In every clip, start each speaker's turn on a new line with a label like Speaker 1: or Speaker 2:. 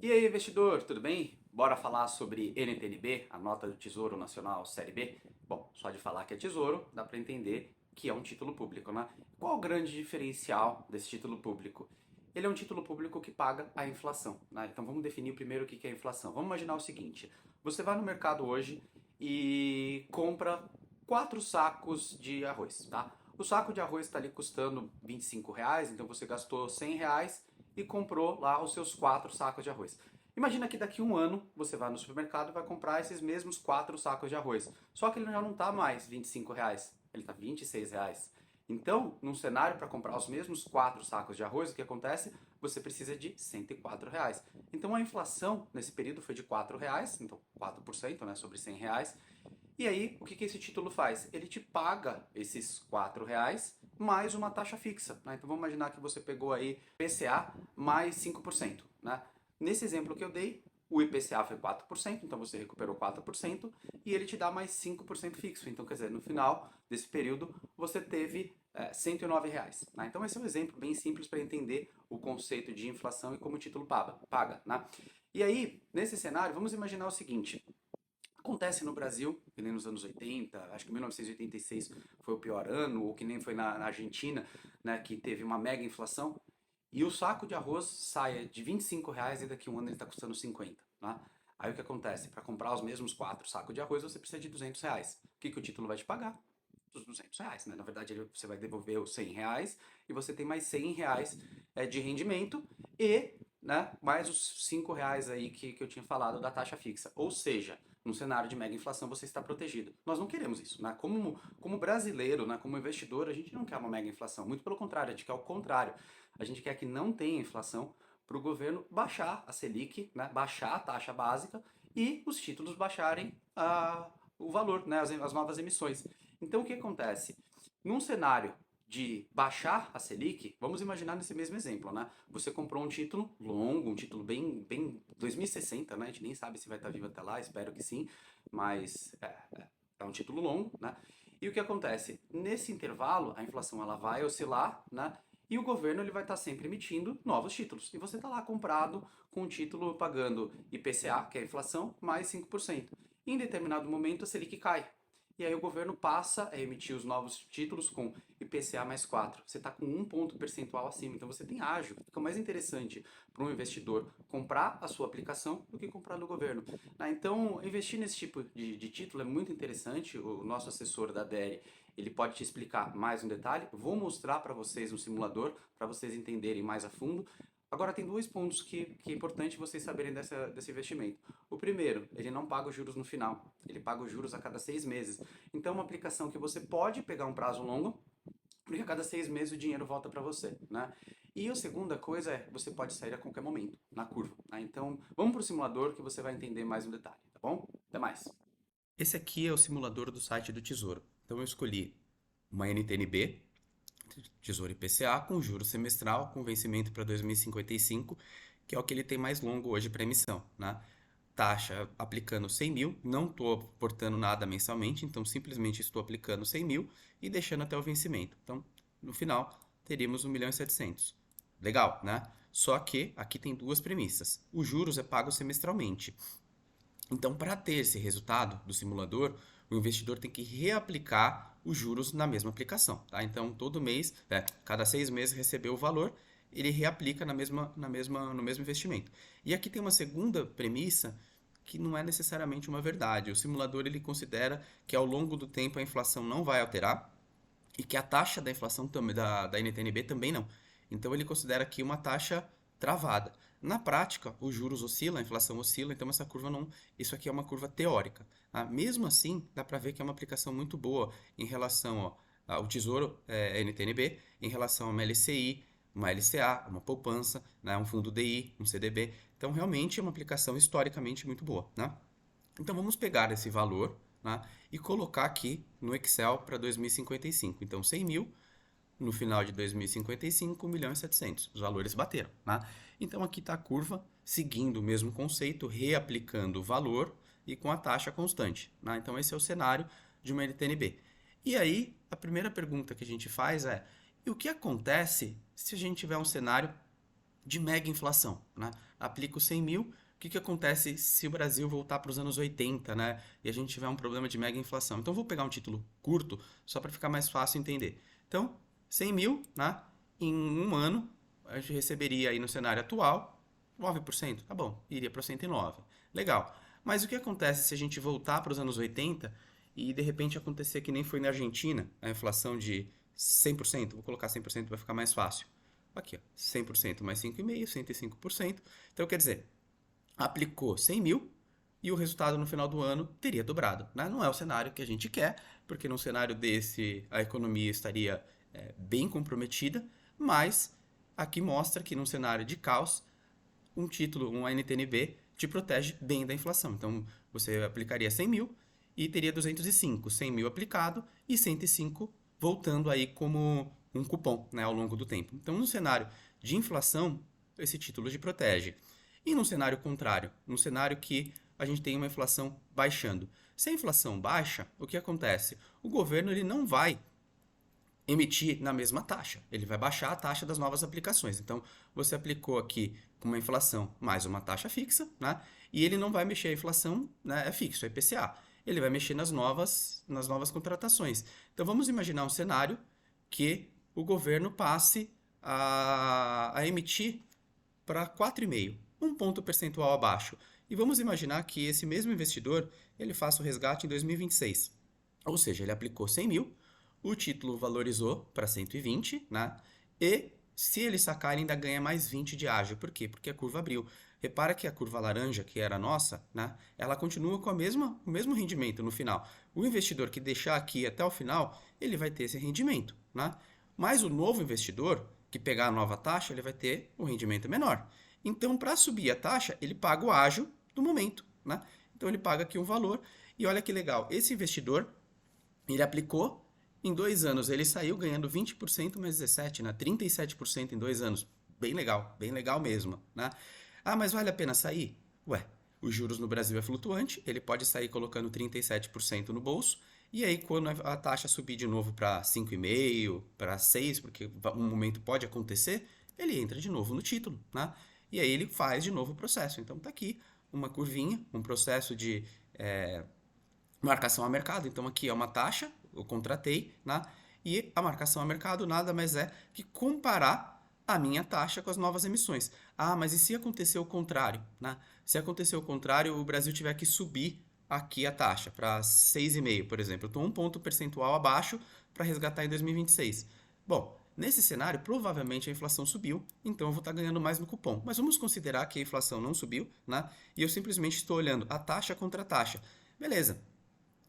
Speaker 1: E aí, investidor, tudo bem? Bora falar sobre NTN-B, a nota do Tesouro Nacional Série B? Bom, só de falar que é tesouro, dá para entender que é um título público, né? Qual o grande diferencial desse título público? Ele é um título público que paga a inflação, né? Então vamos definir primeiro o que é a inflação. Vamos imaginar o seguinte: você vai no mercado hoje e compra 4 sacos de arroz, tá? O saco de arroz está ali custando R$ 25, então você gastou R$ 100 e comprou lá os seus 4 sacos de arroz. Imagina que daqui a um ano você vai no supermercado e vai comprar esses mesmos 4 sacos de arroz. Só que ele já não está mais R$ 25, ele está R$ 26. Então, num cenário para comprar os mesmos 4 sacos de arroz, o que acontece? Você precisa de R$ 104. Então a inflação nesse período foi de R$ 4, então 4%, né, sobre R$ 100. E aí, o que esse título faz? Ele te paga esses R$ 4 mais uma taxa fixa, né? Então vamos imaginar que você pegou aí IPCA mais 5%, né? Nesse exemplo que eu dei, o IPCA foi 4%, então você recuperou 4% e ele te dá mais 5% fixo. Então, quer dizer, no final desse período, você teve R$ 109, né? Então esse é um exemplo bem simples para entender o conceito de inflação e como o título paga, né? E aí, nesse cenário, vamos imaginar o seguinte: acontece no Brasil, que nem nos anos 80, acho que 1986 foi o pior ano, ou que nem foi na Argentina, né, que teve uma mega inflação, e o saco de arroz sai de R$ 25 e daqui a um ano ele está custando 50, né? Aí o que acontece? Para comprar os mesmos 4 sacos de arroz você precisa de R$ 200. O que o título vai te pagar? Os R$ 200, né? Na verdade você vai devolver os R$ 100 e você tem mais R$ 100 de rendimento e, né, mais os R$ 5 aí que eu tinha falado da taxa fixa. Ou seja, num cenário de mega inflação você está protegido. Nós não queremos isso, né? Como brasileiro, né, como investidor, a gente não quer uma mega inflação. Muito pelo contrário, a gente quer o contrário. A gente quer que não tenha inflação para o governo baixar a Selic, né, baixar a taxa básica e os títulos baixarem o valor, né, as novas emissões. Então o que acontece? Num cenário de baixar a Selic, vamos imaginar nesse mesmo exemplo, né? Você comprou um título longo, um título bem 2060, né? A gente nem sabe se vai estar vivo até lá, espero que sim, mas é um título longo, né? E o que acontece? Nesse intervalo, a inflação ela vai oscilar, né? E o governo ele vai estar sempre emitindo novos títulos. E você está lá comprado com um título pagando IPCA, que é a inflação, mais 5%. Em determinado momento, a Selic cai. E aí o governo passa a emitir os novos títulos com IPCA mais 4. Você está com um ponto percentual acima. Então você tem ágio. Fica mais interessante para um investidor comprar a sua aplicação do que comprar no governo. Então, investir nesse tipo de título é muito interessante. O nosso assessor da DERE, ele pode te explicar mais um detalhe. Vou mostrar para vocês no simulador, para vocês entenderem mais a fundo. Agora, tem dois pontos que é importante vocês saberem desse investimento. O primeiro, ele não paga os juros no final, ele paga os juros a cada 6 meses. Então, é uma aplicação que você pode pegar um prazo longo, porque a cada 6 meses o dinheiro volta para você, né? E a segunda coisa é, você pode sair a qualquer momento, na curva, né? Então, vamos para o simulador que você vai entender mais um detalhe, tá bom? Até mais! Esse aqui é o simulador do site do Tesouro. Então eu escolhi uma NTN-B, Tesouro IPCA, com juro semestral, com vencimento para 2055, que é o que ele tem mais longo hoje para emissão, né? Taxa aplicando 100 mil, não estou aportando nada mensalmente, então simplesmente estou aplicando 100 mil e deixando até o vencimento. Então, no final, teríamos 1.700.000. Legal, né? Só que aqui tem duas premissas. Os juros é pago semestralmente. Então, para ter esse resultado do simulador, o investidor tem que reaplicar os juros na mesma aplicação, tá? Então, todo mês, cada 6 meses recebeu o valor, ele reaplica no mesmo investimento. E aqui tem uma segunda premissa que não é necessariamente uma verdade. O simulador ele considera que ao longo do tempo a inflação não vai alterar e que a taxa da inflação da NTN-B também não. Então ele considera aqui uma taxa travada. Na prática, os juros oscilam, a inflação oscila, então essa curva não. Isso aqui é uma curva teórica. Tá? Mesmo assim, dá para ver que é uma aplicação muito boa em relação ao Tesouro NTN-B, em relação a uma LCI, uma LCA, uma poupança, né, um fundo DI, um CDB. Então, realmente é uma aplicação historicamente muito boa. Né? Então, vamos pegar esse valor, né, e colocar aqui no Excel para 2055. Então, 100 mil no final de 2055, 1.700.000. Os valores bateram. Né? Então, aqui está a curva seguindo o mesmo conceito, reaplicando o valor e com a taxa constante. Né? Então, esse é o cenário de uma NTN-B. E aí, a primeira pergunta que a gente faz é: e o que acontece se a gente tiver um cenário
Speaker 2: de mega inflação, né? Aplico 100 mil, o que acontece se o Brasil voltar para os anos 80, né? E a gente tiver um problema de mega inflação? Então, vou pegar um título curto, só para ficar mais fácil entender. Então, 100 mil, né? Em um ano, a gente receberia aí no cenário atual 9%. Tá bom, iria para 109. Legal. Mas o que acontece se a gente voltar para os anos 80 e de repente acontecer que nem foi na Argentina, a inflação de 100%? Vou colocar 100%, vai ficar mais fácil. Aqui, ó, 100% mais 5,5%, 105%. Então, quer dizer, aplicou 100 mil e o resultado no final do ano teria dobrado, né? Não é o cenário que a gente quer, porque num cenário desse a economia estaria bem comprometida, mas aqui mostra que num cenário de caos, um título, um NTNB, te protege bem da inflação. Então, você aplicaria 100 mil e teria 205, 100 mil aplicado e 105 voltando aí como um cupom, né, ao longo do tempo. Então, no cenário de inflação, esse título te protege. E no cenário contrário, no cenário que a gente tem uma inflação baixando. Se a inflação baixa, o que acontece? O governo ele não vai emitir na mesma taxa. Ele vai baixar a taxa das novas aplicações. Então, você aplicou aqui com uma inflação mais uma taxa fixa, né? E ele não vai mexer a inflação, né? É fixo, é IPCA. Ele vai mexer nas novas contratações. Então, vamos imaginar um cenário que o governo passe a emitir para 4,5, um ponto percentual abaixo. E vamos imaginar que esse mesmo investidor ele faça o resgate em 2026. Ou seja, ele aplicou 100 mil, o título valorizou para 120, né? E se ele sacar, ele ainda ganha mais 20 de ágio. Por quê? Porque a curva abriu. Repara que a curva laranja, que era a nossa, né? Ela continua com o mesmo rendimento no final. O investidor que deixar aqui até o final, ele vai ter esse rendimento, né? Mas o novo investidor, que pegar a nova taxa, ele vai ter um rendimento menor. Então, para subir a taxa, ele paga o ágio do momento, né? Então, ele paga aqui um valor. E olha que legal, esse investidor, ele aplicou, em 2 anos ele saiu ganhando 20% mais 17%, né? 37% em 2 anos. Bem legal mesmo, né? Ah, mas vale a pena sair? Ué, os juros no Brasil é flutuante, ele pode sair colocando 37% no bolso, e aí quando a taxa subir de novo para 5,5, para 6, porque um momento pode acontecer, ele entra de novo no título, né? E aí ele faz de novo o processo. Então tá aqui uma curvinha, um processo de marcação a mercado. Então aqui é uma taxa, eu contratei, né? E a marcação a mercado nada mais é que comparar a minha taxa com as novas emissões. Ah, mas e se acontecer o contrário, né? Se acontecer o contrário, o Brasil tiver que subir aqui a taxa para 6,5, por exemplo. Eu estou um ponto percentual abaixo para resgatar em 2026. Bom, nesse cenário, provavelmente a inflação subiu, então eu vou estar ganhando mais no cupom. Mas vamos considerar que a inflação não subiu, né? E eu simplesmente estou olhando a taxa contra a taxa. Beleza,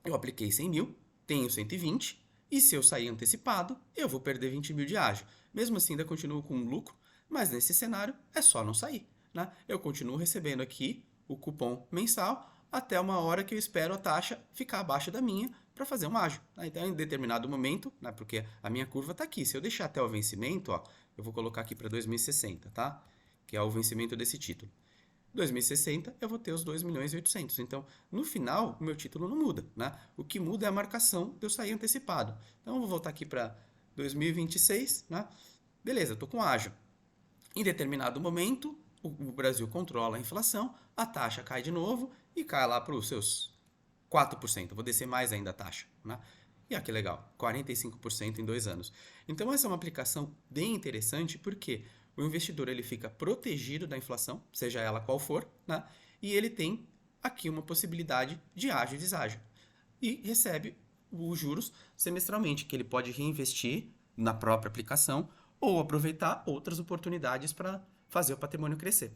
Speaker 2: eu apliquei 100 mil, tenho 120, e se eu sair antecipado, eu vou perder 20 mil de ágio. Mesmo assim, ainda continuo com lucro, mas nesse cenário é só não sair, né? Eu continuo recebendo aqui o cupom mensal até uma hora que eu espero a taxa ficar abaixo da minha para fazer um ágio, né? Então, em determinado momento, né, porque a minha curva está aqui, se eu deixar até o vencimento, ó, eu vou colocar aqui para 2060, tá? Que é o vencimento desse título. 2060 eu vou ter os 2.800.000. Então, no final, o meu título não muda, né? O que muda é a marcação de eu sair antecipado. Então, eu vou voltar aqui para 2026, né? Beleza, estou com ágio. Em determinado momento, o Brasil controla a inflação, a taxa cai de novo e cai lá para os seus 4%. Eu vou descer mais ainda a taxa, né? E que legal, 45% em 2 anos. Então essa é uma aplicação bem interessante porque o investidor ele fica protegido da inflação, seja ela qual for, né? E ele tem aqui uma possibilidade de ágio e deságio. E recebe os juros semestralmente, que ele pode reinvestir na própria aplicação ou aproveitar outras oportunidades para fazer o patrimônio crescer.